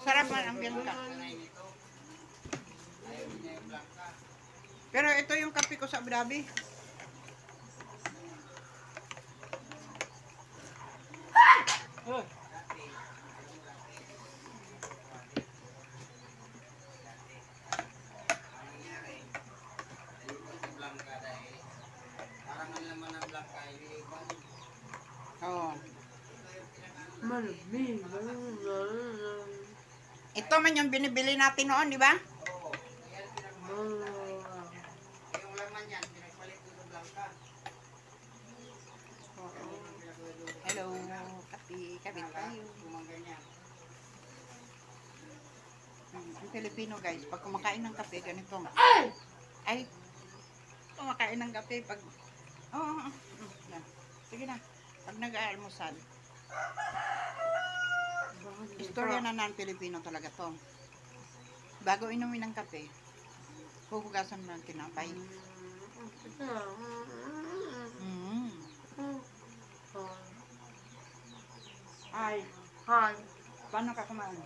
Sarap man ang Bianca. Pero ito yung kape ko sa Abu Dhabi. Oh. Oh. Ito man yung binibili natin noon, di ba? Hello, kape tayo. Ang Pilipino guys, pag kumakain ng kape, ganito. Ay! Kumakain ng kape pag... Oh, yan. Sige na. Pag nag-aalmusal. Istorya na ng Pilipino talaga to. Bago inumin ng kape, huhugasan mo ng tinapay. Hi. Hi. Paano ka kumain?